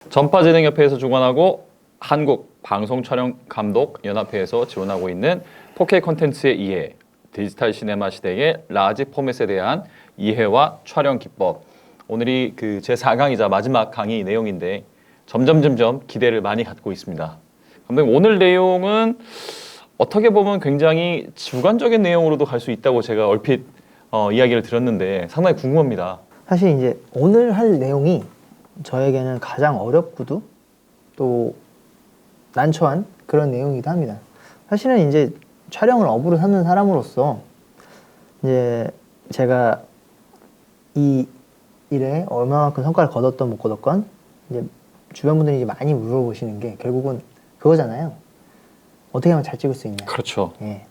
전파진흥협회에서 주관하고 한국방송촬영감독연합회에서 지원하고 있는 4K 콘텐츠의 이해, 디지털 시네마 시대의 라지 포맷에 대한 이해와 촬영 기법. 오늘이 그 제4강이자 마지막 강의 내용인데 점점 기대를 많이 갖고 있습니다. 감독님, 오늘 내용은 어떻게 보면 굉장히 주관적인 내용으로도 갈 수 있다고 제가 얼핏 이야기를 들었는데 상당히 궁금합니다. 사실 이제 오늘 할 내용이 저에게는 가장 어렵고도 또 난처한 그런 내용이기도 합니다. 사실은 이제 촬영을 업으로 삼는 사람으로서 이제 제가 이 일에 얼마만큼 성과를 거뒀던 못 거뒀건 이제 주변 분들이 이제 많이 물어보시는 게 결국은 그거잖아요. 어떻게 하면 잘 찍을 수 있냐. 그렇죠. 예.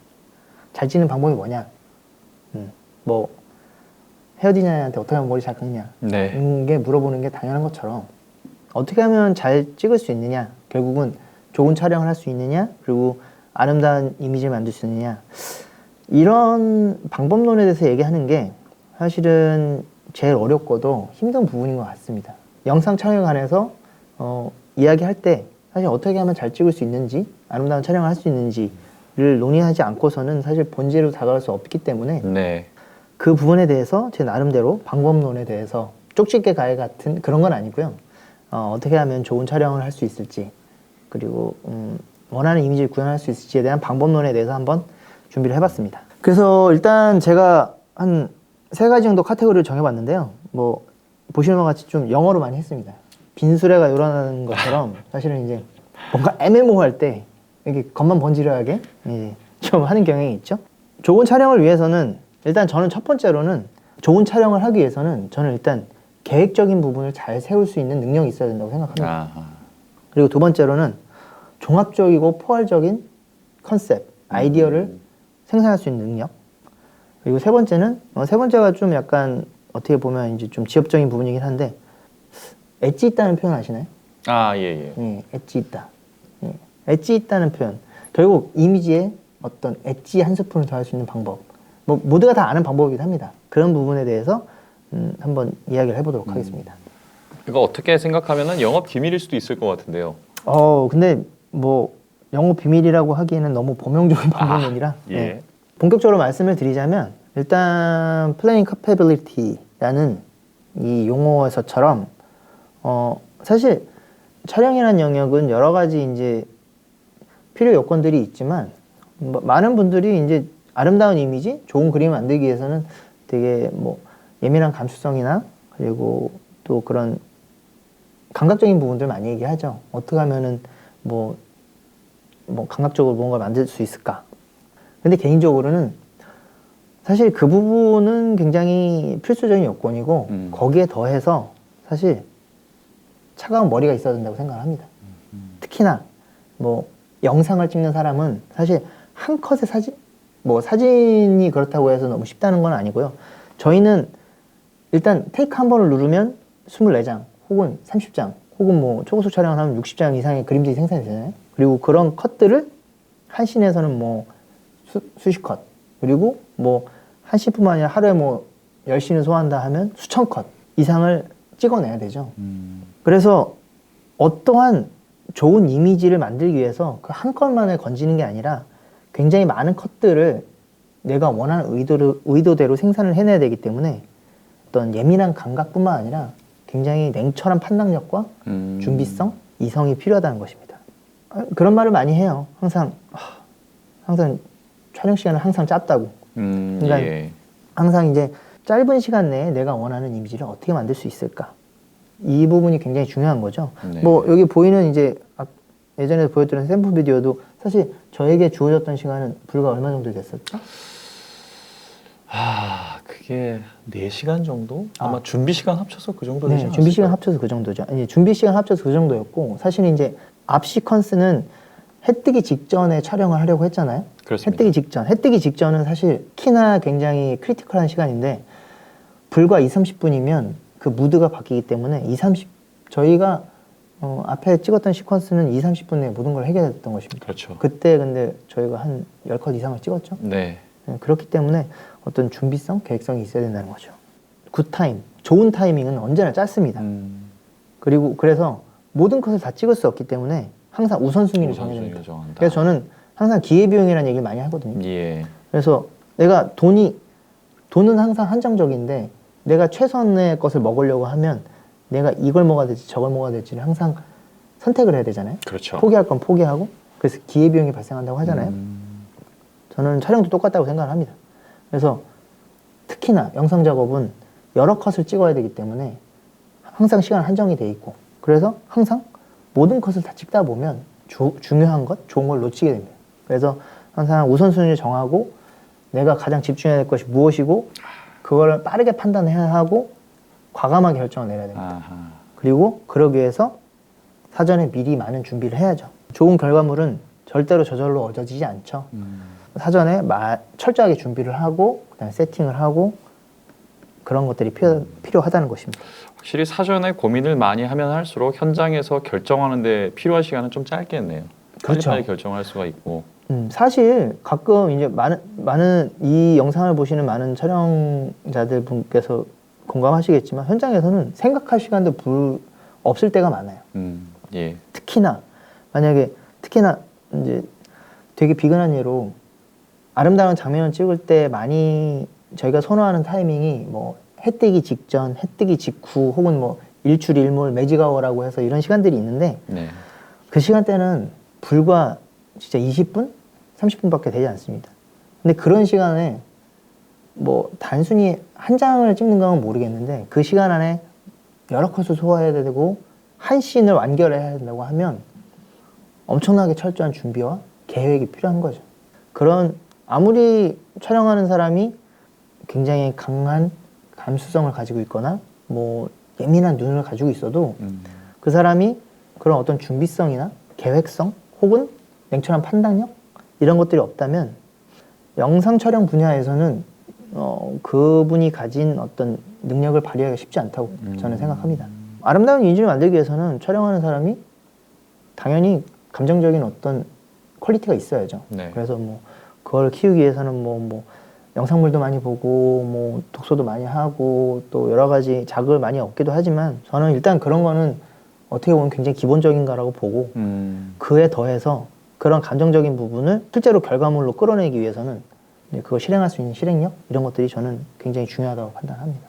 잘 찍는 방법이 뭐냐. 뭐 헤어 디자이너한테 어떻게 하면 머리 잘 깎냐. 네. 이런 게 물어보는 게 당연한 것처럼 어떻게 하면 잘 찍을 수 있느냐. 결국은 좋은 촬영을 할 수 있느냐. 그리고 아름다운 이미지를 만들 수 있느냐. 이런 방법론에 대해서 얘기하는 게 사실은 제일 어렵고도 힘든 부분인 것 같습니다. 영상 촬영에 관해서 이야기할 때 사실 어떻게 하면 잘 찍을 수 있는지, 아름다운 촬영을 할 수 있는지를 논의하지 않고서는 사실 본질로 다가갈 수 없기 때문에 네. 그 부분에 대해서 제 나름대로 방법론에 대해서 쪽집게 가해 같은 그런 건 아니고요. 어떻게 하면 좋은 촬영을 할 수 있을지, 그리고 원하는 이미지를 구현할 수 있을지에 대한 방법론에 대해서 한번 준비를 해봤습니다. 그래서 일단 제가 한 3가지 정도 카테고리를 정해봤는데요. 뭐 보시는 것 같이 좀 영어로 많이 했습니다. 빈수레가 일어나는 것처럼 사실은 이제 뭔가 애매모호할 때 이렇게 겉만 번지르하게 좀 하는 경향이 있죠. 좋은 촬영을 위해서는 일단 저는 첫 번째로는 좋은 촬영을 하기 위해서는 저는 일단 계획적인 부분을 잘 세울 수 있는 능력이 있어야 된다고 생각합니다. 그리고 두 번째로는 종합적이고 포괄적인 컨셉, 아이디어를 생산할 수 있는 능력. 그리고 세 번째는 세 번째가 좀 약간 어떻게 보면 이제 좀 지엽적인 부분이긴 한데 엣지 있다는 표현 아시나요? 예. 예, 엣지 있다. 예, 엣지 있다는 표현. 결국 이미지에 어떤 엣지 한 스푼을 더할 수 있는 방법. 뭐 모두가 다 아는 방법이기도 합니다. 그런 부분에 대해서 한번 이야기를 해보도록 하겠습니다. 이거 어떻게 생각하면은 영업 기밀일 수도 있을 것 같은데요. 근데 뭐 영업 비밀이라고 하기에는 너무 범용적인 방법론이라 예. 네. 본격적으로 말씀을 드리자면 일단 플레잉 카패빌리티라는 이 용어에서처럼 사실 촬영이라는 영역은 여러 가지 이제 필요 요건들이 있지만 많은 분들이 이제 아름다운 이미지, 좋은 그림을 만들기 위해서는 되게 뭐 예민한 감수성이나 그리고 또 그런 감각적인 부분들 많이 얘기하죠. 어떻게 하면은 뭐 감각적으로 뭔가 만들 수 있을까? 근데 개인적으로는 사실 그 부분은 굉장히 필수적인 요건이고 거기에 더해서 사실 차가운 머리가 있어야 된다고 생각을 합니다. 특히나 뭐 영상을 찍는 사람은 사실 한 컷의 사진이 그렇다고 해서 너무 쉽다는 건 아니고요. 저희는 일단 테이크 한 번을 누르면 24장 혹은 30장 혹은 뭐 초고속 촬영을 하면 60장 이상의 그림들이 생산이 되잖아요. 그리고 그런 컷들을 한 씬에서는 뭐 수십 컷, 그리고 뭐 한 씬뿐만 아니라 하루에 뭐 10씬을 소화한다 하면 수천 컷 이상을 찍어내야 되죠. 그래서 어떠한 좋은 이미지를 만들기 위해서 그 한 컷만을 건지는 게 아니라 굉장히 많은 컷들을 내가 원하는 의도대로 생산을 해내야 되기 때문에 어떤 예민한 감각뿐만 아니라 굉장히 냉철한 판단력과 준비성, 이성이 필요하다는 것입니다. 그런 말을 많이 해요. 항상 촬영 시간은 항상 짧다고. 그러니까 예. 항상 이제 짧은 시간 내에 내가 원하는 이미지를 어떻게 만들 수 있을까? 이 부분이 굉장히 중요한 거죠. 네. 뭐 여기 보이는 이제 예전에 보여드린 샘플 비디오도 사실 저에게 주어졌던 시간은 불과 얼마 정도 됐었죠? 그게 4시간 정도? 아마 준비 시간 합쳐서 그 정도 되지 않았을까요? 준비 시간 합쳐서 그 정도죠. 아니, 준비 시간 합쳐서 그 정도였고 사실 이제 앞 시퀀스는 해 뜨기 직전에 촬영을 하려고 했잖아요. 그렇습니다. 해 뜨기 직전은 사실 키나 굉장히 크리티컬한 시간인데 불과 20-30분이면 그 무드가 바뀌기 때문에 저희가 앞에 찍었던 시퀀스는 20-30분 내에 모든 걸 해결했던 것입니다. 그렇죠. 그때 근데 저희가 한 10컷 이상을 찍었죠. 네. 그렇기 때문에 어떤 준비성, 계획성이 있어야 된다는 거죠. 굿타임, 좋은 타이밍은 언제나 짧습니다. 그리고 그래서 모든 컷을 다 찍을 수 없기 때문에 항상 우선순위를 정해야 우선순위를 됩니다. 정한다. 그래서 저는 항상 기회비용이라는 얘기를 많이 하거든요. 예. 그래서 내가 돈은 항상 한정적인데 내가 최선의 것을 먹으려고 하면 내가 이걸 먹어야 될지 저걸 먹어야 될지를 항상 선택을 해야 되잖아요. 그렇죠. 포기할 건 포기하고 그래서 기회비용이 발생한다고 하잖아요. 저는 촬영도 똑같다고 생각을 합니다. 그래서 특히나 영상 작업은 여러 컷을 찍어야 되기 때문에 항상 시간 한정이 돼 있고 그래서 항상 모든 컷을 다 찍다 보면 중요한 것, 좋은 걸 놓치게 됩니다. 그래서 항상 우선순위를 정하고 내가 가장 집중해야 될 것이 무엇이고 그걸 빠르게 판단해야 하고 과감하게 결정을 내려야 됩니다. 아하. 그리고 그러기 위해서 사전에 미리 많은 준비를 해야죠. 좋은 결과물은 절대로 저절로 얻어지지 않죠. 사전에 철저하게 준비를 하고 그다음에 세팅을 하고 그런 것들이 필요하다는 것입니다. 확실히 사전에 고민을 많이 하면 할수록 현장에서 결정하는데 필요한 시간은 좀 짧겠네요. 그렇죠. 빨리빨리 결정할 수가 있고. 사실 가끔 이제 많은 이 영상을 보시는 많은 촬영자들 분께서 공감하시겠지만 현장에서는 생각할 시간도 없을 때가 많아요. 예. 특히나 이제 되게 비근한 예로 아름다운 장면을 찍을 때 많이 저희가 선호하는 타이밍이 뭐 해 뜨기 직전, 해 뜨기 직후 혹은 뭐 일출 일몰 매직아워라고 해서 이런 시간들이 있는데 네. 그 시간대는 불과 진짜 20분? 30분밖에 되지 않습니다. 근데 그런 시간에 뭐 단순히 한 장을 찍는 건 모르겠는데 그 시간 안에 여러 컷을 소화해야 되고 한 씬을 완결해야 된다고 하면 엄청나게 철저한 준비와 계획이 필요한 거죠. 그런 아무리 촬영하는 사람이 굉장히 강한 감수성을 가지고 있거나 뭐 예민한 눈을 가지고 있어도 그 사람이 그런 어떤 준비성이나 계획성 혹은 냉철한 판단력 이런 것들이 없다면 영상 촬영 분야에서는 그분이 가진 어떤 능력을 발휘하기가 쉽지 않다고 저는 생각합니다. 아름다운 이미지를 만들기 위해서는 촬영하는 사람이 당연히 감정적인 어떤 퀄리티가 있어야죠. 네. 그래서 뭐 그걸 키우기 위해서는 뭐 영상물도 많이 보고 뭐 독서도 많이 하고 또 여러 가지 자극을 많이 얻기도 하지만 저는 일단 그런 거는 어떻게 보면 굉장히 기본적인 거라고 보고 그에 더해서 그런 감정적인 부분을 실제로 결과물로 끌어내기 위해서는 그걸 실행할 수 있는 실행력 이런 것들이 저는 굉장히 중요하다고 판단합니다.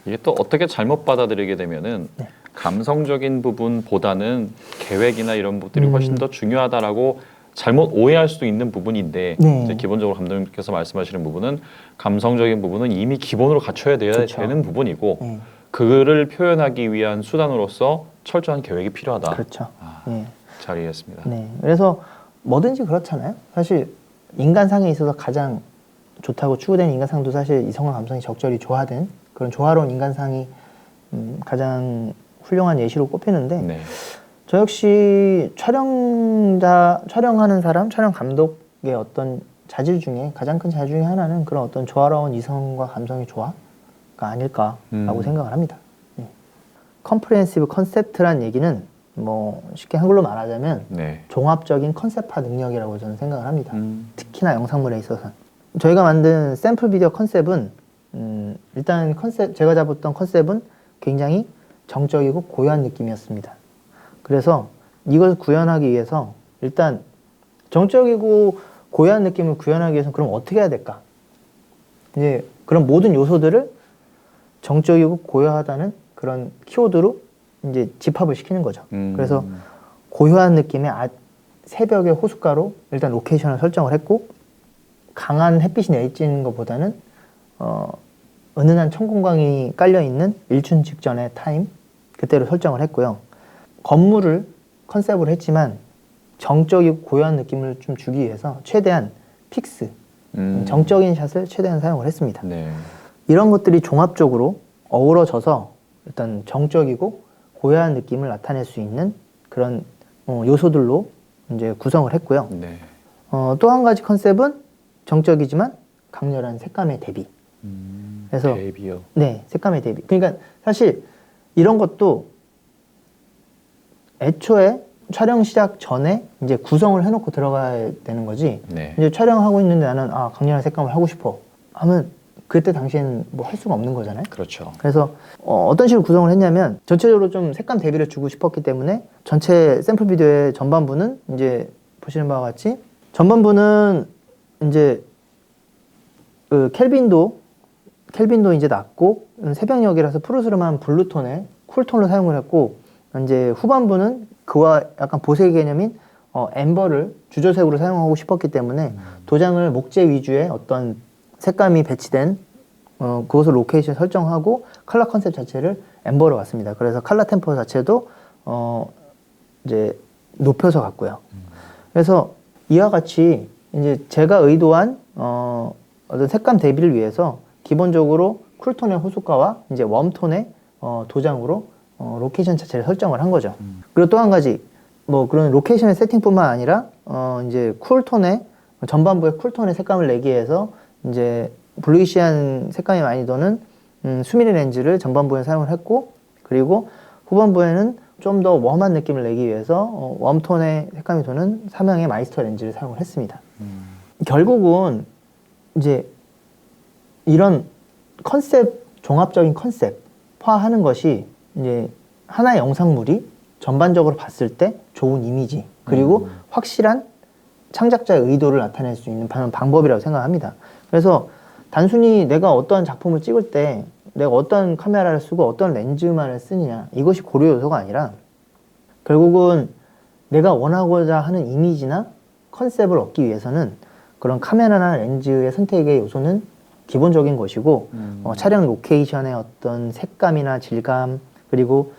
이게 또 어떻게 잘못 받아들이게 되면은 네. 감성적인 부분보다는 계획이나 이런 부분들이 훨씬 더 중요하다라고 잘못 오해할 수도 있는 부분인데 네. 이제 기본적으로 감독님께서 말씀하시는 부분은 감성적인 부분은 이미 기본으로 갖춰야 그렇죠. 되는 부분이고 네. 그를 표현하기 위한 수단으로서 철저한 계획이 필요하다. 그렇죠. 아, 네. 잘 이해했습니다. 네. 그래서 뭐든지 그렇잖아요. 사실 인간상에 있어서 가장 좋다고 추구되는 인간상도 사실 이성과 감성이 적절히 조화된 그런 조화로운 인간상이 가장 훌륭한 예시로 꼽히는데 네. 저 역시 촬영하는 사람, 촬영 감독의 어떤 자질 중에 가장 큰 자질 중에 하나는 그런 어떤 조화로운 이성과 감성의 조화가 아닐까라고 생각을 합니다. 네. 컴프레hen시브 컨셉트란 얘기는 뭐 쉽게 한글로 말하자면 네. 종합적인 컨셉화 능력이라고 저는 생각을 합니다. 특히나 영상물에 있어서 저희가 만든 샘플 비디오 컨셉은 일단 제가 잡았던 컨셉은 굉장히 정적이고 고요한 느낌이었습니다. 그래서 이걸 구현하기 위해서 일단 정적이고 고요한 느낌을 구현하기 위해서는 그럼 어떻게 해야 될까? 이제 그런 모든 요소들을 정적이고 고요하다는 그런 키워드로 이제 집합을 시키는 거죠. 그래서 고요한 느낌의 새벽의 호숫가로 일단 로케이션을 설정을 했고 강한 햇빛이 내리쬐는 것보다는 은은한 천공광이 깔려있는 일출 직전의 타임 그때로 설정을 했고요. 건물을 컨셉으로 했지만 정적이고 고요한 느낌을 좀 주기 위해서 최대한 픽스, 정적인 샷을 최대한 사용을 했습니다. 네. 이런 것들이 종합적으로 어우러져서 일단 정적이고 고요한 느낌을 나타낼 수 있는 그런 요소들로 이제 구성을 했고요. 네. 또 한 가지 컨셉은 정적이지만 강렬한 색감의 대비. 그래서 대비요. 네, 색감의 대비. 그러니까 사실 이런 것도 애초에 촬영 시작 전에 이제 구성을 해놓고 들어가야 되는 거지. 네. 이제 촬영하고 있는데 나는 강렬한 색감을 하고 싶어 하면 그때 당시에는 뭐 할 수가 없는 거잖아요. 그렇죠. 그래서 어떤 식으로 구성을 했냐면 전체적으로 좀 색감 대비를 주고 싶었기 때문에 전체 샘플 비디오의 전반부는 이제 보시는 바와 같이 전반부는 이제 그 켈빈도 이제 낮고 새벽녘이라서 푸르스름한 블루톤의 쿨톤을 사용을 했고 이제 후반부는 그와 약간 보색 개념인 엠버를 주조색으로 사용하고 싶었기 때문에 도장을 목재 위주의 어떤 색감이 배치된 그것을 로케이션 설정하고 컬러 컨셉 자체를 엠버로 갔습니다. 그래서 컬러 템포 자체도 이제 높여서 갔고요. 그래서 이와 같이 이제 제가 의도한 어떤 색감 대비를 위해서 기본적으로 쿨톤의 호숫가와 이제 웜톤의 도장으로 로케이션 자체를 설정을 한 거죠. 그리고 또 한 가지 뭐 그런 로케이션의 세팅뿐만 아니라 이제 쿨톤의 전반부의 쿨톤의 색감을 내기 위해서 이제 블루이시한 색감이 많이 도는 수미리 렌즈를 전반부에 사용을 했고 그리고 후반부에는 좀 더 웜한 느낌을 내기 위해서 웜톤의 색감이 도는 삼양의 마이스터 렌즈를 사용을 했습니다. 결국은 이제 이런 컨셉, 종합적인 컨셉화하는 것이 이제 하나의 영상물이 전반적으로 봤을 때 좋은 이미지 그리고 확실한 창작자의 의도를 나타낼 수 있는 방법이라고 생각합니다. 그래서 단순히 내가 어떤 작품을 찍을 때 내가 어떤 카메라를 쓰고 어떤 렌즈만을 쓰느냐 이것이 고려 요소가 아니라 결국은 내가 원하고자 하는 이미지나 컨셉을 얻기 위해서는 그런 카메라나 렌즈의 선택의 요소는 기본적인 것이고 촬영 로케이션의 어떤 색감이나 질감 그리고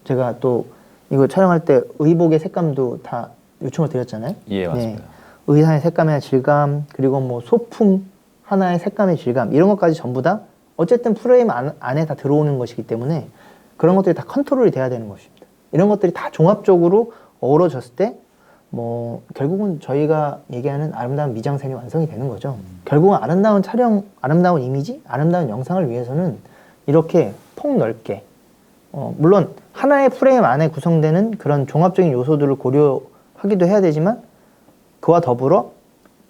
제가 또 이거 촬영할 때 의복의 색감도 다 요청을 드렸잖아요. 예, 맞습니다. 의상의 색감이나 질감 그리고 뭐 소품 하나의 색감의 질감 이런 것까지 전부 다 어쨌든 프레임 안에 다 들어오는 것이기 때문에 그런 것들이 다 컨트롤이 돼야 되는 것입니다. 이런 것들이 다 종합적으로 어우러졌을 때 뭐 결국은 저희가 얘기하는 아름다운 미장센이 완성이 되는 거죠. 결국은 아름다운 촬영, 아름다운 이미지, 아름다운 영상을 위해서는 이렇게 폭넓게 물론 하나의 프레임 안에 구성되는 그런 종합적인 요소들을 고려하기도 해야 되지만 그와 더불어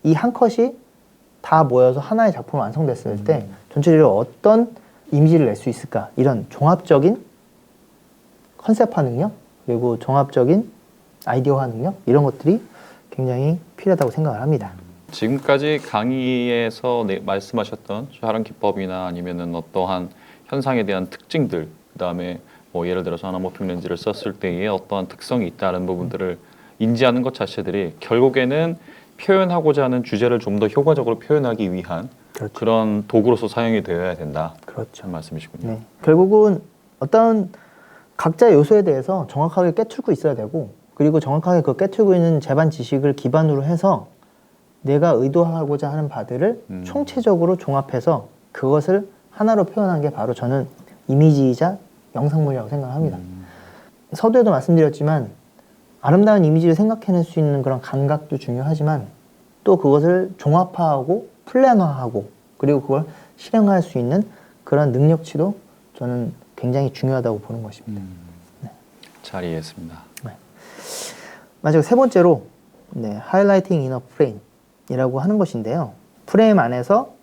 이 한 컷이 다 모여서 하나의 작품이 완성됐을 때 전체적으로 어떤 이미지를 낼 수 있을까 이런 종합적인 컨셉화 능력 그리고 종합적인 아이디어화 능력 이런 것들이 굉장히 필요하다고 생각을 합니다. 지금까지 강의에서 말씀하셨던 촬영 기법이나 아니면은 어떠한 현상에 대한 특징들, 그다음에 뭐 예를 들어서 아나모픽 렌즈를 썼을 때의 어떠한 특성이 있다는 부분들을 인지하는 것 자체들이 결국에는 표현하고자 하는 주제를 좀 더 효과적으로 표현하기 위한 그렇죠. 그런 도구로서 사용이 되어야 된다. 그렇죠. 한 말씀이시군요. 네. 결국은 어떤 각자 요소에 대해서 정확하게 꿰뚫고 있어야 되고 그리고 정확하게 그 꿰뚫고 있는 재반 지식을 기반으로 해서 내가 의도하고자 하는 바들을 총체적으로 종합해서 그것을 하나로 표현한 게 바로 저는 이미지이자 영상물이라고 생각합니다. 서두에도 말씀드렸지만 아름다운 이미지를 생각해낼 수 있는 그런 감각도 중요하지만 또 그것을 종합화하고 플랜화하고 그리고 그걸 실행할 수 있는 그런 능력치도 저는 굉장히 중요하다고 보는 것입니다. 잘 이해했습니다. 네. 마지막 세 번째로 하이라이팅 인어 프레임이라고 하는 것인데요. 프레임 안에서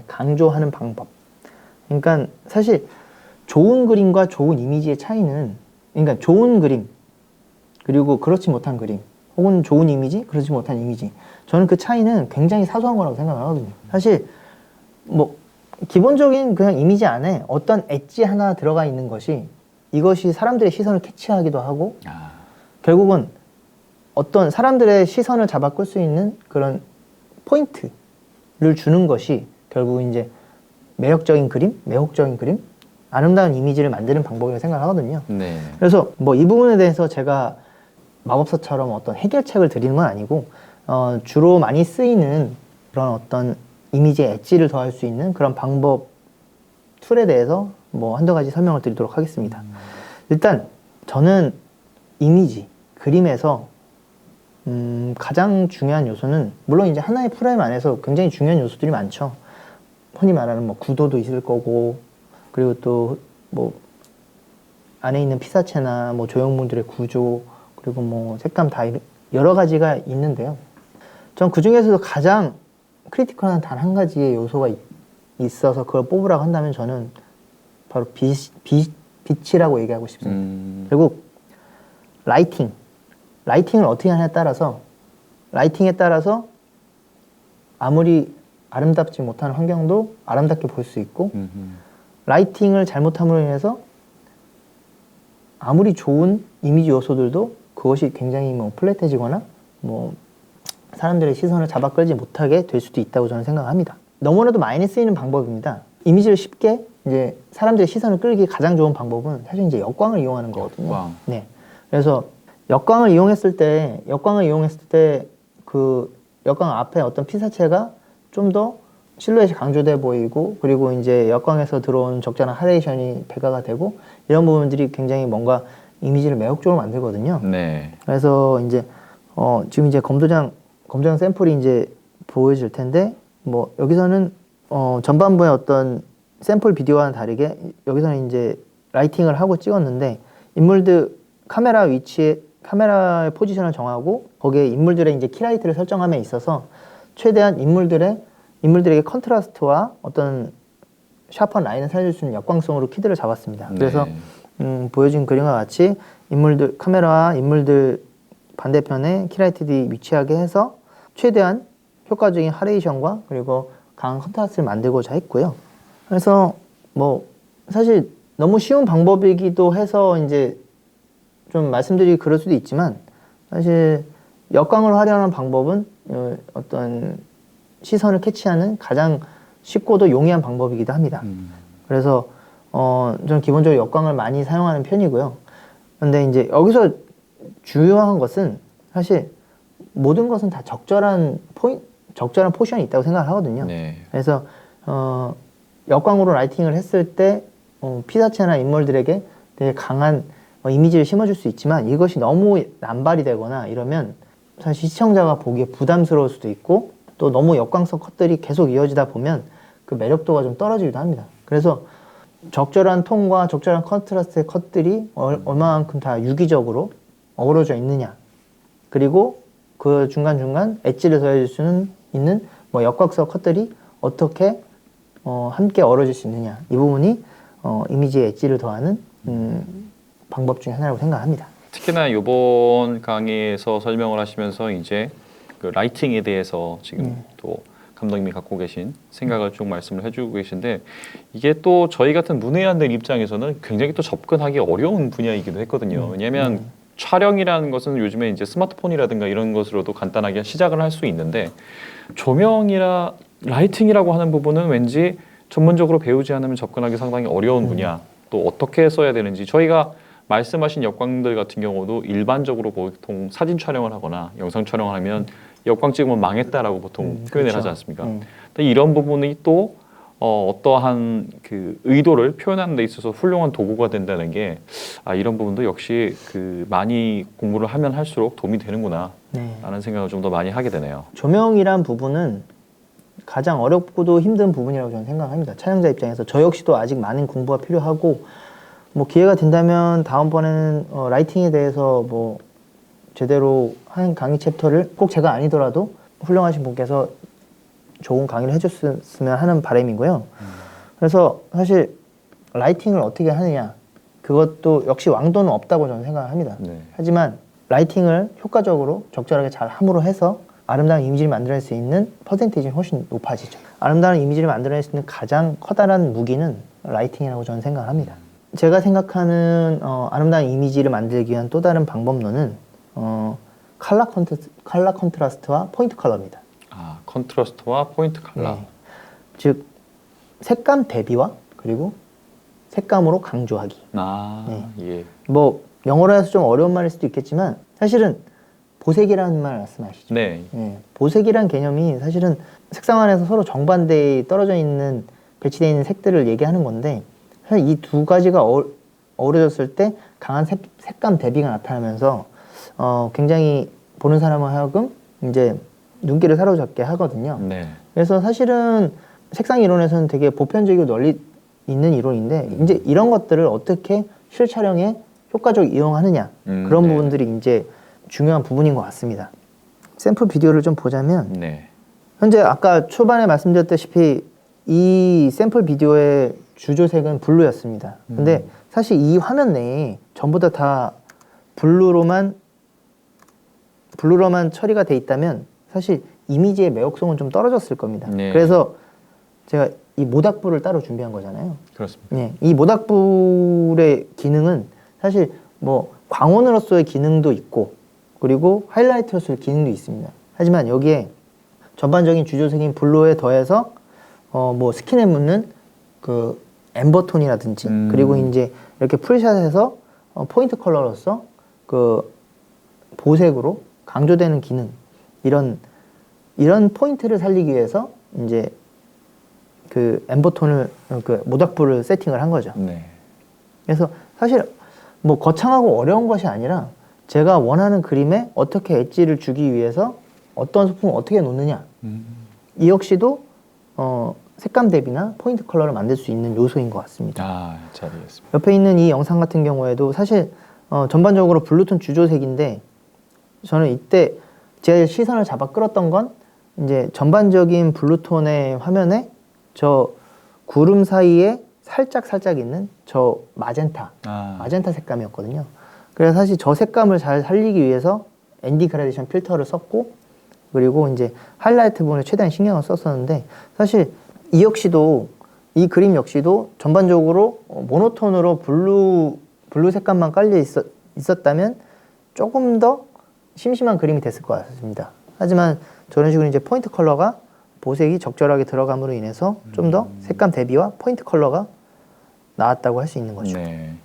강조하는 방법. 그러니까 사실 좋은 그림과 좋은 이미지의 차이는 그러니까 좋은 그림 그리고 그렇지 못한 그림 혹은 좋은 이미지 그렇지 못한 이미지 저는 그 차이는 굉장히 사소한 거라고 생각을 하거든요. 사실 뭐 기본적인 그냥 이미지 안에 어떤 엣지 하나 들어가 있는 것이 이것이 사람들의 시선을 캐치하기도 하고 결국은 어떤 사람들의 시선을 잡아 끌 수 있는 그런 포인트를 주는 것이 결국 이제 매력적인 그림, 매혹적인 그림, 아름다운 이미지를 만드는 방법이라고 생각하거든요. 네. 그래서 뭐 이 부분에 대해서 제가 마법사처럼 어떤 해결책을 드리는 건 아니고 주로 많이 쓰이는 그런 어떤 이미지의 엣지를 더할 수 있는 그런 방법 툴에 대해서 뭐 한두 가지 설명을 드리도록 하겠습니다. 일단 저는 이미지, 그림에서 가장 중요한 요소는 물론 이제 하나의 프레임 안에서 굉장히 중요한 요소들이 많죠. 흔히 말하는 뭐 구도도 있을 거고 그리고 또 뭐 안에 있는 피사체나 뭐 조형물들의 구조 그리고 뭐 색감 다 여러 가지가 있는데요. 전 그 중에서도 가장 크리티컬한 단 한 가지의 요소가 있어서 그걸 뽑으라고 한다면 저는 바로 빛이라고 얘기하고 싶습니다. 결국 라이팅을 어떻게 하냐에 따라서 라이팅에 따라서 아무리 아름답지 못한 환경도 아름답게 볼 수 있고 라이팅을 잘못함으로 인해서 아무리 좋은 이미지 요소들도 그것이 굉장히 뭐 플랫해지거나 뭐 사람들의 시선을 잡아 끌지 못하게 될 수도 있다고 저는 생각합니다. 너무나도 많이 쓰이는 방법입니다. 이미지를 쉽게 이제 사람들의 시선을 끌기 가장 좋은 방법은 사실 이제 역광을 이용하는 거거든요. 역광. 네. 그래서 역광을 이용했을 때 그 역광 앞에 어떤 피사체가 좀 더 실루엣이 강조돼 보이고 그리고 이제 역광에서 들어온 적절한 하레이션이 배가가 되고 이런 부분들이 굉장히 뭔가 이미지를 매혹적으로 만들거든요. 네. 그래서 이제 지금 이제 검도장 샘플이 이제 보여질 텐데 뭐 여기서는 전반부의 어떤 샘플 비디오와는 다르게 여기서는 이제 라이팅을 하고 찍었는데 인물들 카메라의 포지션을 정하고 거기에 인물들의 이제 키라이트를 설정함에 있어서 최대한 인물들에게 컨트라스트와 어떤 샤프한 라인을 살릴 수 있는 역광성으로 키드를 잡았습니다. 네. 그래서 보여진 그림과 같이 카메라와 인물들 반대편에 키라이트들이 위치하게 해서 최대한 효과적인 하레이션과 그리고 강한 컨트라스트를 만들고자 했고요. 그래서 뭐 사실 너무 쉬운 방법이기도 해서 이제 좀 말씀드리기 그럴 수도 있지만 사실 역광을 활용하는 방법은 어떤 시선을 캐치하는 가장 쉽고도 용이한 방법이기도 합니다. 그래서 저는 기본적으로 역광을 많이 사용하는 편이고요. 근데 이제 여기서 중요한 것은 사실 모든 것은 다 적절한 포션이 있다고 생각을 하거든요. 네. 그래서 역광으로 라이팅을 했을 때 피사체나 인물들에게 되게 강한 이미지를 심어줄 수 있지만 이것이 너무 남발이 되거나 이러면 사실 시청자가 보기에 부담스러울 수도 있고 또 너무 역광성 컷들이 계속 이어지다 보면 그 매력도가 좀 떨어지기도 합니다. 그래서 적절한 톤과 적절한 컨트라스트의 컷들이 얼마만큼 다 유기적으로 어우러져 있느냐 그리고 그 중간중간 엣지를 더해줄 수 있는 뭐 역광성 컷들이 어떻게 함께 어우러질 수 있느냐 이 부분이 이미지의 엣지를 더하는 방법 중에 하나라고 생각합니다. 특히나 이번 강의에서 설명을 하시면서 이제 그 라이팅에 대해서 지금 또 감독님이 갖고 계신 생각을 쭉 말씀을 해주고 계신데 이게 또 저희 같은 문외한들 입장에서는 굉장히 또 접근하기 어려운 분야이기도 했거든요. 왜냐하면 촬영이라는 것은 요즘에 이제 스마트폰이라든가 이런 것으로도 간단하게 시작을 할 수 있는데 라이팅이라고 하는 부분은 왠지 전문적으로 배우지 않으면 접근하기 상당히 어려운 분야 또 어떻게 써야 되는지 저희가 말씀하신 역광들 같은 경우도 일반적으로 보통 사진 촬영을 하거나 영상 촬영을 하면 역광 찍으면 망했다라고 보통 표현을 그렇죠. 하지 않습니까? 근데 이런 부분이 또 어떠한 그 의도를 표현하는 데 있어서 훌륭한 도구가 된다는 게 이런 부분도 역시 그 많이 공부를 하면 할수록 도움이 되는구나 라는 생각을 좀 더 많이 하게 되네요. 조명이란 부분은 가장 어렵고도 힘든 부분이라고 저는 생각합니다. 촬영자 입장에서 저 역시도 아직 많은 공부가 필요하고 뭐 기회가 된다면 다음번에는 라이팅에 대해서 뭐 제대로 한 강의 챕터를 꼭 제가 아니더라도 훌륭하신 분께서 좋은 강의를 해줬으면 하는 바람이고요. 그래서 사실 라이팅을 어떻게 하느냐 그것도 역시 왕도는 없다고 저는 생각을 합니다. 네. 하지만 라이팅을 효과적으로 적절하게 잘 함으로 해서 아름다운 이미지를 만들어낼 수 있는 퍼센테이지는 훨씬 높아지죠. 아름다운 이미지를 만들어낼 수 있는 가장 커다란 무기는 라이팅이라고 저는 생각을 합니다. 제가 생각하는 아름다운 이미지를 만들기 위한 또 다른 방법론은 컬러 컨트라스트와 포인트 컬러입니다. 컨트라스트와 포인트 컬러. 네. 즉 색감 대비와 그리고 색감으로 강조하기. 예. 뭐 영어로 해서 좀 어려운 말일 수도 있겠지만 사실은 보색이라는 말 말씀하시죠. 네. 네. 보색이란 개념이 사실은 색상 안에서 서로 정반대에 떨어져 있는 배치되어 있는 색들을 얘기하는 건데 사실 이 두 가지가 어우러졌을 때 강한 색감 대비가 나타나면서 굉장히 보는 사람을 하여금 이제 눈길을 사로잡게 하거든요. 네. 그래서 사실은 색상 이론에서는 되게 보편적이고 널리 있는 이론인데 이제 이런 것들을 어떻게 실촬영에 효과적으로 이용하느냐 그런 부분들이 이제 중요한 부분인 것 같습니다. 샘플 비디오를 좀 보자면 네. 현재 아까 초반에 말씀드렸다시피 이 샘플 비디오의 주조색은 블루였습니다. 근데 사실 이 화면 내에 전부 다 블루로만 처리가 돼 있다면 사실 이미지의 매혹성은 좀 떨어졌을 겁니다. 네. 그래서 제가 이 모닥불을 따로 준비한 거잖아요. 그렇습니다. 네, 이 모닥불의 기능은 사실 뭐 광원으로서의 기능도 있고 그리고 하이라이트로서의 기능도 있습니다. 하지만 여기에 전반적인 주조색인 블루에 더해서 뭐 스킨에 묻는 그 엠버톤이라든지 그리고 이제 이렇게 풀샷해서 포인트 컬러로서 그 보색으로 강조되는 기능 이런 포인트를 살리기 위해서 이제 그 엠버톤을 그 모닥불을 세팅을 한 거죠. 네. 그래서 사실 뭐 거창하고 어려운 것이 아니라 제가 원하는 그림에 어떻게 엣지를 주기 위해서 어떤 소품을 어떻게 놓느냐 이 역시도 색감 대비나 포인트 컬러를 만들 수 있는 요소인 것 같습니다. 아, 잘 이해했습니다. 옆에 있는 이 영상 같은 경우에도 사실 전반적으로 블루톤 주조색인데 저는 이때 제 시선을 잡아 끌었던 건 이제 전반적인 블루톤의 화면에 저 구름 사이에 살짝 있는 저 마젠타 색감이었거든요. 그래서 사실 저 색감을 잘 살리기 위해서 ND 그라데이션 필터를 썼고 그리고 이제 하이라이트 부분에 최대한 신경을 썼었는데 사실 이 그림 역시도 전반적으로 모노톤으로 블루 색감만 깔려 있었다면 조금 더 심심한 그림이 됐을 것 같습니다. 하지만 저런 식으로 이제 포인트 컬러가 보색이 적절하게 들어감으로 인해서 좀 더 색감 대비와 포인트 컬러가 나왔다고 할 수 있는 거죠. 네.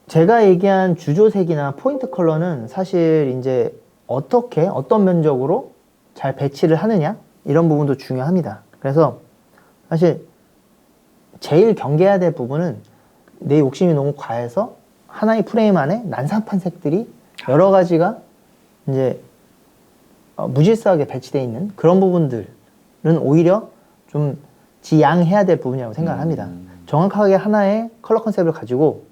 제가 얘기한 주조색이나 포인트 컬러는 사실 이제 어떤 면적으로 잘 배치를 하느냐 이런 부분도 중요합니다. 그래서 사실 제일 경계해야 될 부분은 내 욕심이 너무 과해서 하나의 프레임 안에 난삽한 색들이 여러 가지가 이제 무질서하게 배치되어 있는 그런 부분들은 오히려 좀 지양해야 될 부분이라고 생각을 합니다. 정확하게 하나의 컬러 컨셉을 가지고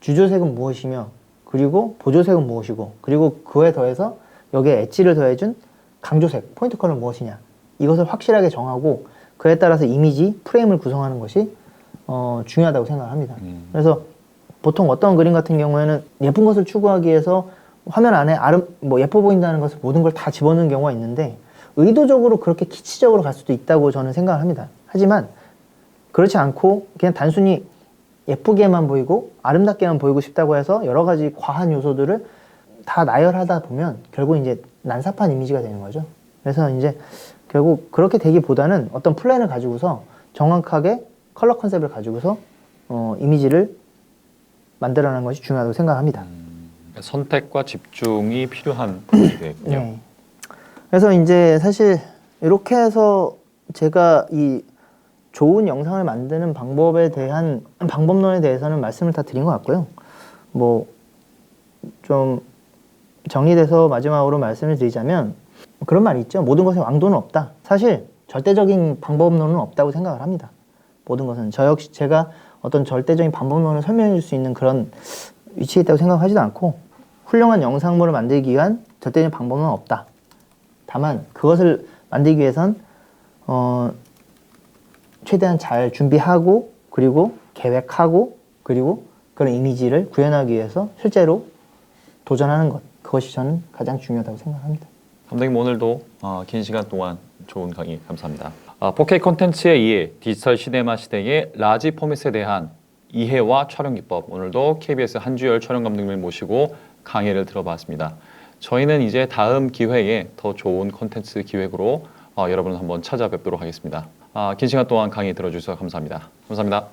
주조색은 무엇이며 그리고 보조색은 무엇이고 그리고 그에 더해서 여기에 엣지를 더해준 강조색, 포인트 컬러는 무엇이냐 이것을 확실하게 정하고 그에 따라서 이미지, 프레임을 구성하는 것이 중요하다고 생각을 합니다. 그래서 보통 어떤 그림 같은 경우에는 예쁜 것을 추구하기 위해서 화면 안에 예뻐 보인다는 것을 모든 걸 다 집어넣는 경우가 있는데 의도적으로 그렇게 키치적으로 갈 수도 있다고 저는 생각을 합니다. 하지만 그렇지 않고 그냥 단순히 예쁘게만 보이고 아름답게만 보이고 싶다고 해서 여러 가지 과한 요소들을 다 나열하다 보면 결국 이제 난삽한 이미지가 되는 거죠. 그래서 이제 결국 그렇게 되기보다는 어떤 플랜을 가지고서 정확하게 컬러 컨셉을 가지고서 이미지를 만들어내는 것이 중요하다고 생각합니다. 선택과 집중이 필요한 포인트겠군요. 네. 그래서 이제 사실 이렇게 해서 제가 이 좋은 영상을 만드는 방법론에 대해서는 말씀을 다 드린 것 같고요. 뭐 좀 정리돼서 마지막으로 말씀을 드리자면 그런 말이 있죠. 모든 것에 왕도는 없다. 사실 절대적인 방법론은 없다고 생각을 합니다. 모든 것은 저 역시 제가 어떤 절대적인 방법론을 설명해 줄 수 있는 그런 위치에 있다고 생각하지도 않고 훌륭한 영상물을 만들기 위한 절대적인 방법은 없다. 다만 그것을 만들기 위해선 최대한 잘 준비하고 그리고 계획하고 그리고 그런 이미지를 구현하기 위해서 실제로 도전하는 것 그것이 저는 가장 중요하다고 생각합니다. 감독님 오늘도 긴 시간 동안 좋은 강의 감사합니다. 4K 콘텐츠의 이해, 디지털 시네마 시대의 라지 포맷에 대한 이해와 촬영 기법 오늘도 KBS 한주열 촬영 감독님을 모시고 강의를 들어봤습니다. 저희는 이제 다음 기회에 더 좋은 콘텐츠 기획으로 여러분을 한번 찾아뵙도록 하겠습니다. 긴 시간 동안 강의 들어주셔서 감사합니다. 감사합니다.